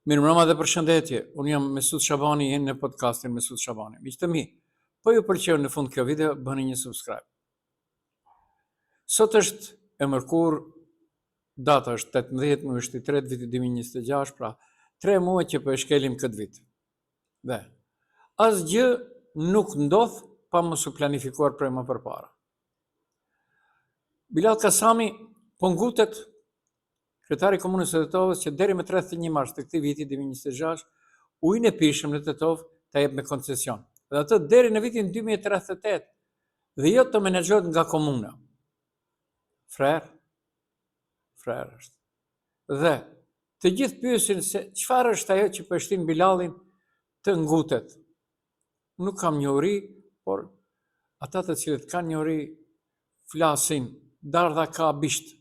Mirëmbrëma dhe përshëndetje. Unë jam Mesut Shabani, jenë në podcastin Mesut Shabani. Miq të mi, po ju pëlqeu në fund kjo video, bëni një subscribe. Sot është e mërkur, data është 18 muaj i 3 viti 2026, pra 3 muaj që po e shkelim këtë vit. Dhe asgjë nuk ndodh pa mos u planifikuar prej më përpara. Bilal Kasami po ngutet, kryetari i Komunës së Tetovës, që deri më 31 mars të këtij viti 2026 ujin e pishëm në Tetovë ta jep me koncesion. Dhe atë deri në vitin 2038 dhe jo të menaxhohet nga komuna. Frer është. Dhe të gjithë pyesin se çfarë është ajo që po e shtin Bilalin të ngutet. Nuk kam njohuri, por ata të cilët kanë njohuri flasin, Dardha ka bisht.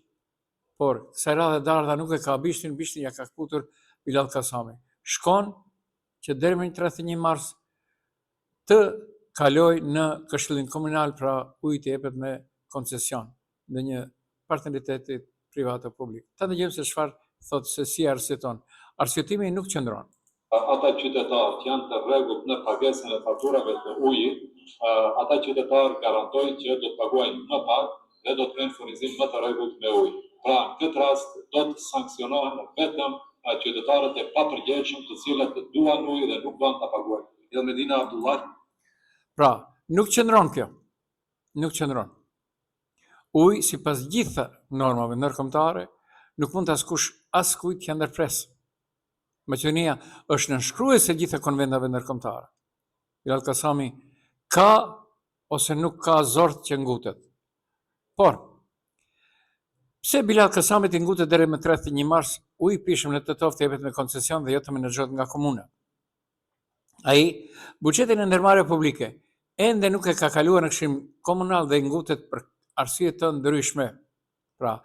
Por kësaj radhe Dardha nuk e ka bishtin ja ka kputur Bilal Kasami. Shkon që deri më 31 mars të kaloj në Këshillin Komunal, pra ujit i jepet me koncesion në një partneriteti privat apo publik. Ta dëgjojmë se çfarë thotë, se si arsyeton. Arsyetimi nuk qëndron. Ata qytetarë që janë të rregullt në pagesën e fakturave të ujit, ata qytetarë garantojnë që do të paguajnë më pak dhe do të kenë furnizim më të rregullt me ujë. Pra, në këtë rast do të sanksionohen vetëm qytetarët e papërgjegjshëm, të cilët duan ujë dhe nuk duan ta paguajnë. Elmedina Abdullah. Pra, nuk qëndron kjo. Nuk qëndron. Uji, sipas gjitha normave ndërkombëtare, nuk mund të askujt t'ia ndërpres. Maqedonia është nënshkruese gjitha konventave ndërkombëtare. Bilal Kasami ka ose nuk ka zort që ngutet. Por, pse Bilal Kasami të ngutet deri më 31 mars, uji i pishëm në Tetovë të jepet me koncesion dhe jo të menaxhohet nga komuna? Ai buxhetin e ndërmarrjeve publike ende nuk e ka kaluar në Këshillin Komunal dhe ngutet për arsye të ndryshme. Pra,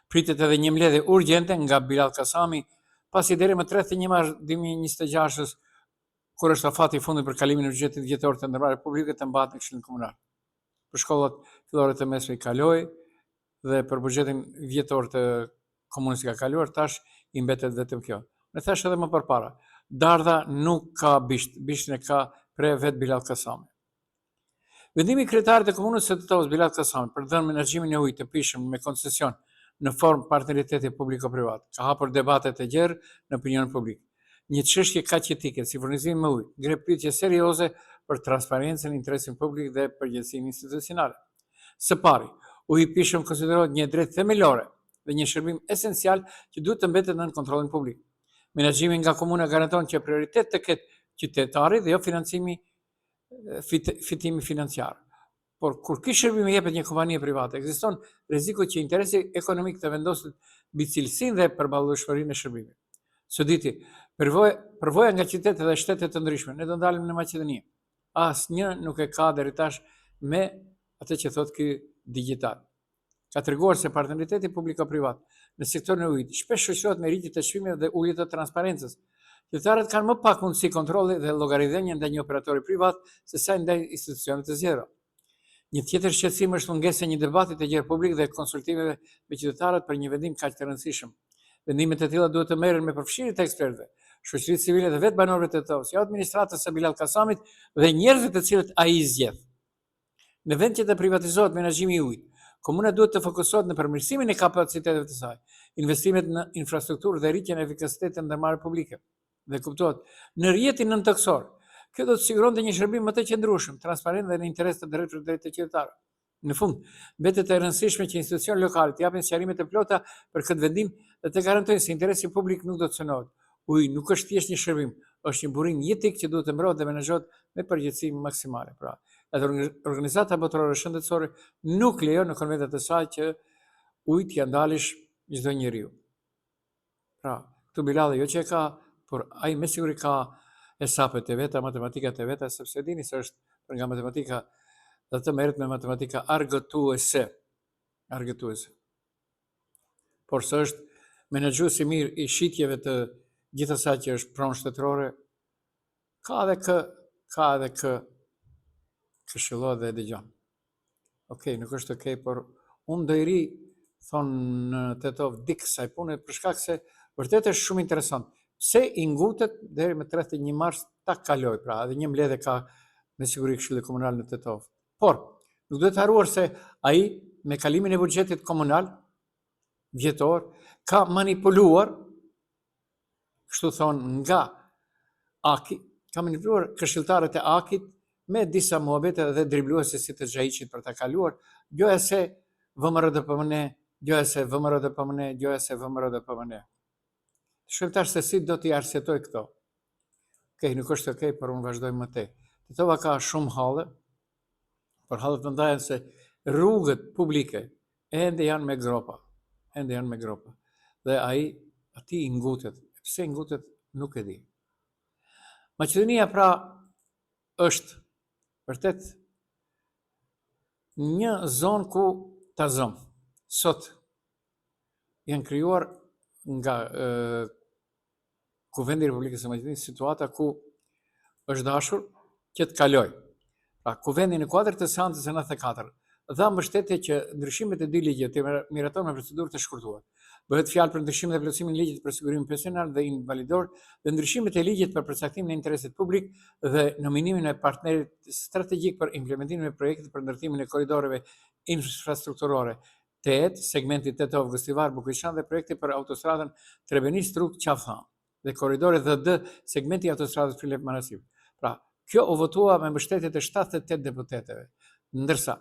pritet edhe një mbledhje urgjente nga Bilal Kasami, pasi deri më 31 mars 2026, kur është afati i fundit për kalimin e buxhetit vjetor të ndërmarrjeve publike, të mbahet në Këshillin Komunal. Për shkollat fillore të mesme i kaloi dhe për buxhetin vjetor të komunës i ka kaluar, tash i mbetet vetëm kjo. Ne thash edhe më përpara, Dardha nuk ka bishtin e ka pre vet Bilal Kasami. Vendimi i kryetarit të Komunës së Tetovës Bilal Kasami për dhënë menaxhimin e ujit të pishëm me koncesion në formë partneriteti publiko-privat ka hapur debate të gjerë në opinionin publik. Një çështje kaq etike si furnizimi me ujë ngre pyetje serioze për transparencën, interesin publik dhe përgjegjësinë institucionale. Së pari, uji i pishëm konsiderohet një drejtë themelore dhe një shërbim esencial që duhet të mbetet nën kontrollin publik. Menaxhimi nga komuna garanton që prioritet të ketë qytetari dhe jo fitimi financiar. Por kur ky shërbim i jepet një kompanie private, ekziston rreziku që interesi ekonomik të vendoset mbi cilësinë dhe përballueshmërinë e shërbimit. Çuditi, përvoja nga qytetet dhe shtete të ndryshme, ne do ndalim në Maqedoni. Asnjë nuk e ka deri tash me atë që thotë ky digjital. Ka treguar se partneriteti publiko-privat në sektorin e ujit shpesh shoqërohet me rritje të çmimeve dhe ulje të transparencës. Qytetarët kanë më pak mundësi kontrolli dhe llogaridhënie ndaj një operatori privat se sa ndaj institucioneve të zgjedhura. Një tjetër shqetësim është mungesa e një debati të gjerë publik dhe konsultimeve me qytetarët për një vendim kaq të rëndësishëm. Vendimet e tilla duhet të merren me përfshirje të ekspertëve, shoqërisë civile dhe vetë banorëve të Tetovës, jo administratës së Bilal Kasamit dhe njerëzve të cilët ai i zgjedh. Në vend që të privatizohet menaxhimi i ujit, komuna duhet të fokusohet në përmirësimin e kapaciteteve të saj, investimet në infrastrukturë dhe rritjen e efikasitetit të ndërmarrjeve publike. Dhe kuptohet, në rrjetin nëntokësor, kjo do të siguronte një shërbim më të qëndrueshëm, transparent dhe në interes të drejtë të qytetarëve. Në fund, mbetet e rëndësishme që institucionet lokale të japin sqarimet e plota për këtë vendim dhe të garantojnë se interesi publik nuk do të cënohet. Uji nuk është thjesht një shërbim, është një burim jetik që duhet të mbrohet dhe menaxhohet me përgjegjësi maksimale. Pra, Organizata Botërore Shëndetësore nuk lejon në konventet e saj që ujit t'ia ndalish çdo njeriu. Pra, këtu Bilali jo që e ka, por ai me siguri ka hesapet e veta, matematikat e veta, sepse dini se është për nga matematika dhe të merret me matematika argëtuese. Por së është menaxhues i mirë i shitjeve të gjithë asaj që është pronë shtetërore, ka edhe kë këshillohet dhe e dëgjon. Okej, nuk është okej, por unë do i ri, thonë në Tetovë, dik kësaj pune, për shkak se vërtet është shumë interesant. pse i ngutet deri më 31 mars ta kaloj, pra edhe një mbledhje ka me siguri Këshilli Komunal në Tetov. Por nuk duhet haruar se ai me kalimin e buxhetit komunal vjetor ka manipuluar, kështu thonë nga Aki, ka manipuluar këshilltarët e Akit me disa muhabete dhe dribluese si të Xhaiçit për ta kaluar, gjoja se VMRDPMN, gjoja se VMRDPMN, gjoja se VMRDPMN. Shohim tash se si do t'i arsyetoj këto. Okej, nuk është okej, por unë vazhdoj më tej. Tetova ka shumë halle, por hallet më ndahen se rrugët publike ende janë me gropa. Ende janë me gropa. Dhe ai aty i ngutet. Pse i ngutet nuk e di. Maqedonia pra është vërtet një zonë ku ta zëm. Sot janë krijuar nga Kuvendi i Republikës së Maqedonisë situata ku është dashur që të kaloj. Pra, Kuvendi në kuadër të seancës së 94 dha mbështetje që ndryshimet e dy ligjet të miraton me procedurë të shkurtuar. Bëhet fjalë për ndryshimin dhe plotësimin e ligjit për sigurimin pensional dhe invalidor dhe ndryshimet e ligjit për përcaktimin e interesit publik dhe nominimin e partnerit strategjik për implementimin e projektit për ndërtimin e korridoreve infrastrukturore. 8, segmenti Tetov Gëstivar Bukëqan dhe projekti për autostradën Trebeni-Struk-Qafllan dhe korridore D, segmenti i autostradës Prilep Manastir. Pra, kjo u votua me mbështetje të 78 deputetëve, ndërsa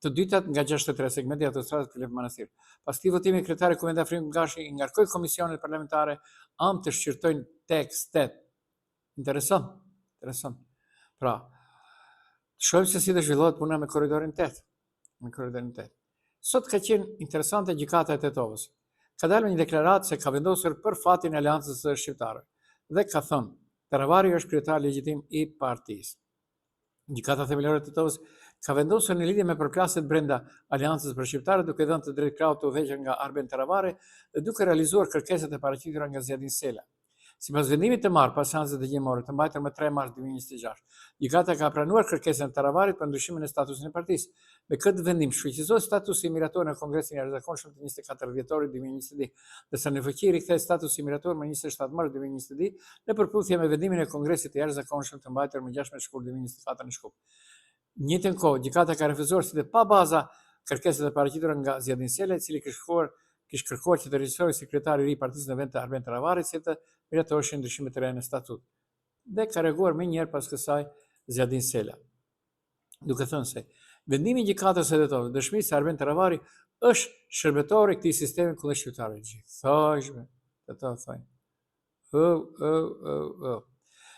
të dytat nga 63 segmenti i autostradës Prilep Manastir. Pas këtij votimi, kryetari i Kuvendit Afrim Gashi i ngarkoi komisionet parlamentare të shqyrtojnë tekstet. Interesant. Pra, shohim se si do zhvillohet puna me korridorin 8. Sot ka qenë interesante gjykata e Tetovës. Ka dalë një deklaratë se ka vendosur për fatin e Aleancës së Shqiptarëve dhe ka thënë Taravari është kryetar legjitim i partisë. Gjykata themelore e Tetovës ka vendosur në lidhje me përplasjet brenda Aleancës për Shqiptarët duke dhënë të drejtë krahut të udhëhequr nga Arben Taravari dhe duke realizuar kërkesat e paraqitura nga Zjadin Sela. Sipas vendimit të marrë pas seancës dëgjimore të mbajtur më 3 mars 2026, gjykata ka pranuar kërkesën e Taravarit për ndryshimin e statusit të partisë. Me këtë vendim shfrytëzohet statusi mirator në Kongresin e Jashtëzakonshëm të 24 dhjetorit 2022, ndërsa në fuqi rikthehet statusi mirator më 27 mars 2022 në përputhje me vendimin e Kongresit të Jashtëzakonshëm të mbajtur më 16 shkurt 2024 në Shkup. Në njëjtën kohë, gjykata ka refuzuar si dhe pa baza kërkesat e paraqitura nga Zjadin Sela, i cili kishte kërkuar që të regjistrojë sekretari i ri i partisë në vend të Arben Taravarit si të miratoheshin ndryshimet të reja në statut. Dhe ka reaguar më njëherë pas kësaj Zjadin Sela, duke thënë se vendimi i gjykatës së Tetovës dëshmi se Arben Taravari është shërbëtor i këtij sistemi kundër shqiptarëve. Gjithashme, Tetov thonë.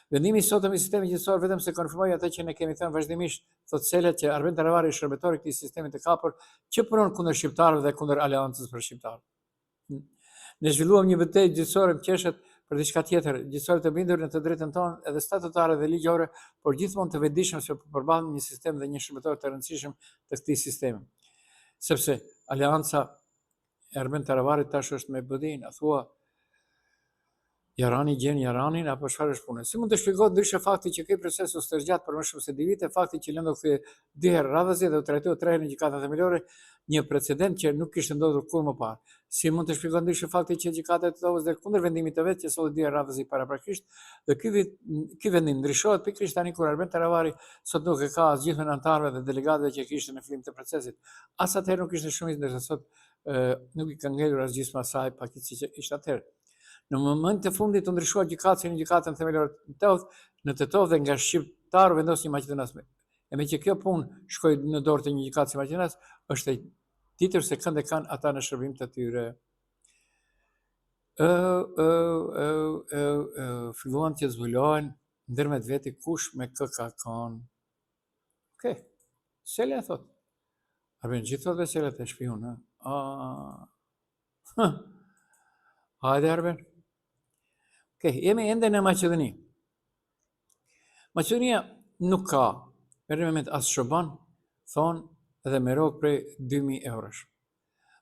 Vendimi i sotëm i sistemit gjithësor vetëm se konfirmoi atë që ne kemi thënë vazhdimisht, thotë Sela që Arben Taravari është shërbëtor i këtij sistemi të kapur që punon kundër shqiptarëve dhe kundër Aleancës për Shqiptarët. Ne zhvilluam një betejë gjithësore më qeshet për diçka tjetër, gjithësore të bindur në të drejtën tonë edhe statutare dhe ligjore, por gjithmonë të vetëdijshëm se përballem një sistem dhe një shërbëtor të rëndësishëm të këtij sistemi. Sepse Aleanca e Arben Taravarit tash është me BD-n, a thua Jarani gjen Jaranin apo çfarë është puna? Si mund të shpjegohet ndryshe fakti që ky proces u stërgjat për më shumë se 2 vite, fakti që lëndo kthye 2 herë radhësi dhe u trajtoi 3 herë në gjykatën themelore, një precedent që nuk kishte ndodhur kurrë më parë. Si mund të shpjegohet ndryshe fakti që gjykata e Tetovës dhe kundër vendimit të vet që solli 2 herë radhësi paraprakisht dhe ky vendim ndryshohet pikërisht tani kur Arben Taravari sot nuk e ka as gjithë anëtarëve dhe delegatëve që kishte në fillim të procesit. As atëherë nuk ishte shumicë, ndërsa sot nuk i ka ngelur as gjithë asaj pakicë që ishte atëherë. Në moment të fundit të ndryshuar gjykatën në gjykatën themelore në Tetov dhe nga shqiptarë vendos një maqedonas. E me që kjo punë shkoi në dorë të një gjykate si Maqedonas, është e ditur se kënd e kanë ata në shërbim të tyre. Filluan të zbulohen ndërmjet veti kush me kë ka kanë. Okej. Sela thot. Arben gjithë thot Sela të shpion, Hajde Arben. Okej, jemi ende në Maqedoni. Maqedonia nuk ka për një moment as çoban, thonë edhe me rrogë prej 2000 eurosh.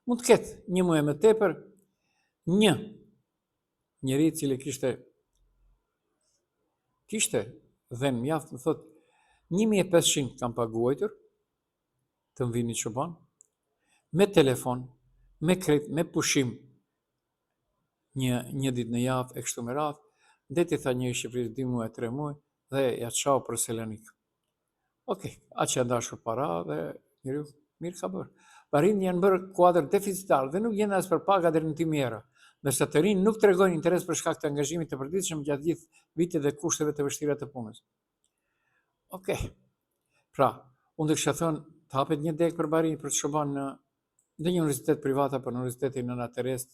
Mund të ketë një muaj më tepër, një njeri i cili kishte dhënë mjaft, më thotë 1500 kam paguajtur të më vini çoban, me telefon, me kredit, me pushim, një ditë në javë e kështu me radhë, Ndeti tha një Shqipërisë 2 muaj, 3 muaj dhe ja çau për Selanik. Okej, aq që dashur para dhe njeriu mirë ka bërë. Barinj janë bërë kuadër deficitar dhe nuk janë as për paga deri në timjera, ndërsa të rinj nuk tregojnë interes për shkak të angazhimit të përditshëm gjatë gjithë vitit dhe kushteve të vështira të punës. Okej. Pra, unë do kisha thënë të hapet një degë për Barinj për të shërbën në ndonjë universitet privat apo në Universitetin Nëna Terest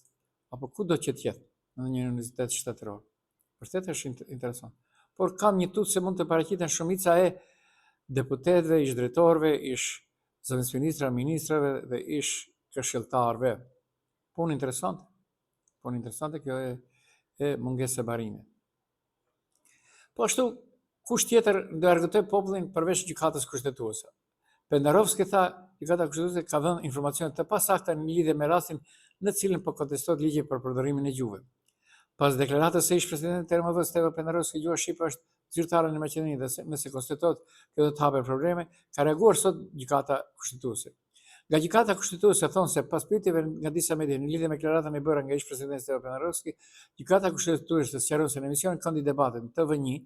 apo kudo që të jetë, në një universitet shtetëror. Vërtet është interesant. Por kam një tut se mund të paraqiten shumica e deputetëve, ish drejtorëve, ish zëvendës ministra, ministrave dhe ish këshilltarëve. Punë interesante. Punë interesante kjo e mungesë e Barinjit. Po ashtu, kush tjetër do argëtoj popullin përveç gjykatës kushtetuese? Pendarovski tha, gjykata kushtetuese ka dhënë informacione të pasakta në lidhje me rastin në cilin po kontestohet ligji për përdorimin e gjuhëve. Pas deklaratës së ish-presidentit të RMV Steva Pendarovski, gjuha shqipe është zyrtare në Maqedoni dhe nëse konstatohet kjo do të hapë probleme, ka reaguar sot gjykata kushtetuese. Nga gjykata kushtetuese thonë se pas pyetjeve nga disa media në lidhje me deklaratën e bërë nga ish-presidenti Steva Pendarovski, gjykata kushtetuese sqaron se në emisionin Këndi Debatet në TV1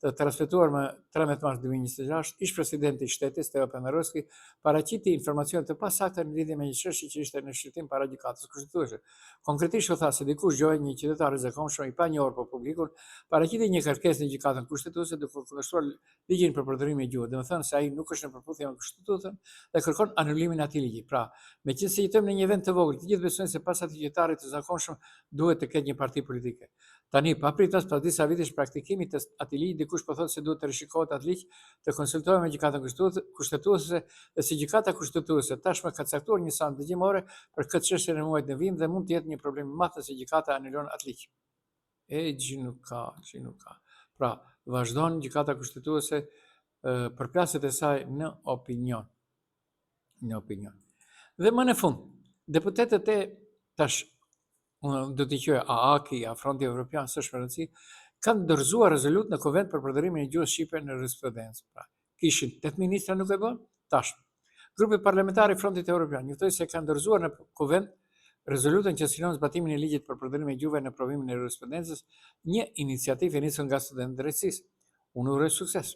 të transmetuar më 13 mars 2026, ish-presidenti i shtetit Steva Pendarovski paraqiti informacione të pasakta në lidhje me një çështje që ishte në shqyrtim para gjykatës kushtetuese. Konkretisht u tha se dikush gjoj një qytetar i zakonshëm i panjohur për publikun, paraqiti një kërkesë në gjykatën kushtetuese duke kundërshtuar ligjin për përdorimin e gjuhës, domethënë se ai nuk është në përputhje me kushtetutën dhe kërkon anulimin e atij ligji. Pra, meqense jetojmë në një vend të vogël, të gjithë besojnë se pas atij qytetarit të zakonshëm duhet të ketë një parti politike. Tani, papritës pas disa vitesh praktikimit të atij ligji, dikush po thotë se duhet të rishikohet atë ligj, të konsultohet me gjykatën kushtetuese dhe si gjykata kushtetuese tashmë ka caktuar një sanë dëgjimore për këtë çështje në muajin e vim dhe mund të jetë një problem i madh nëse gjykata anulon atë ligj. Nuk ka. Pra, vazhdon gjykata kushtetuese përplasjet e saj në opinion. Dhe më në fund, deputetët e tash unë do t'i quaj AAK-i, Fronti Evropian, s'është më rëndësi, kanë dorëzuar rezolut në konvent për përdorimin e gjuhës shqipe në jurisprudencë. Pra, kishin 8 ministra nuk e bën, tash. Grupi parlamentar i Frontit Evropian njoftoi se kanë dorëzuar në konvent rezolutën që sinon zbatimin e ligjit për përdorimin e gjuhëve në provimin e jurisprudencës, një iniciativë e nisur nga studentët e drejtësisë. Unë uroj sukses.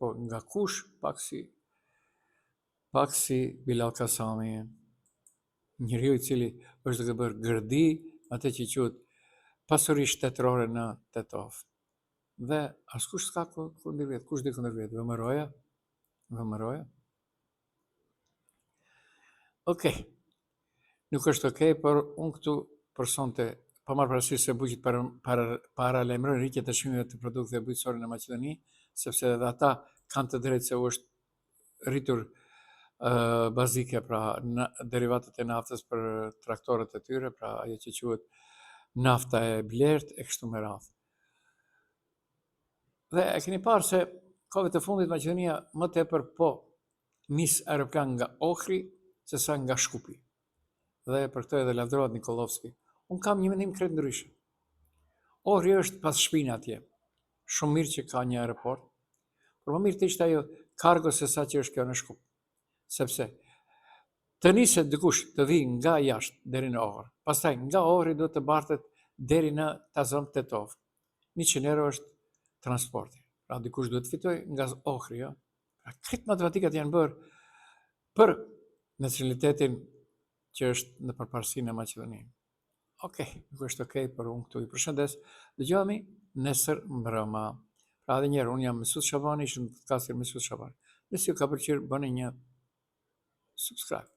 Po nga kush pak si Bilal Kasami, njeriu i cili është duke bërë gërdi atë që quhet pasuri shtetërore në Tetov. Dhe askush s'ka kundërvjet, kush di kundërvjet? Vëmëroja. Okej. Nuk është okej, por unë këtu personte pa marrë parasysh se buqit paralajmërojnë rritje të çmimeve të produkteve bujqësore në Maqedoni, sepse edhe ata kanë të drejtë se u është rritur bazike, pra derivatet e naftës për traktorët e tyre, pra ajo që quhet nafta e blert e kështu me radhë. Dhe e keni parë se kohëve të fundit Maqedonia më tepër po nis aeroplan nga Ohri sesa nga Shkupi. Dhe për këtë edhe lavdërohet Nikolovski. Unë kam një mendim krejt ndryshe. Ohri është pas shpinë atje. Shumë mirë që ka një aeroport, por më mirë të ishte ajo kargo sesa që është kjo në Shkup. Sepse të niset dikush të vi nga jashtë deri në Ohër, pastaj nga Ohri do të bartet deri në Tazon Tetov. 100 euro është transporti. Pra dikush duhet të fitoj nga Ohri, jo? Pra këtë matematikat janë bërë për nacionalitetin që është në përparësinë e Maqedonisë. Okej, nuk është okej, por unë këtu i përshëndes. Dëgjohemi nesër mbrëma. Pra edhe njerë, unë jam Mesut Shabani, ishë në podcastin Mesut Shabani. Nëse ju ka pëlqyer, bëni një subscribe.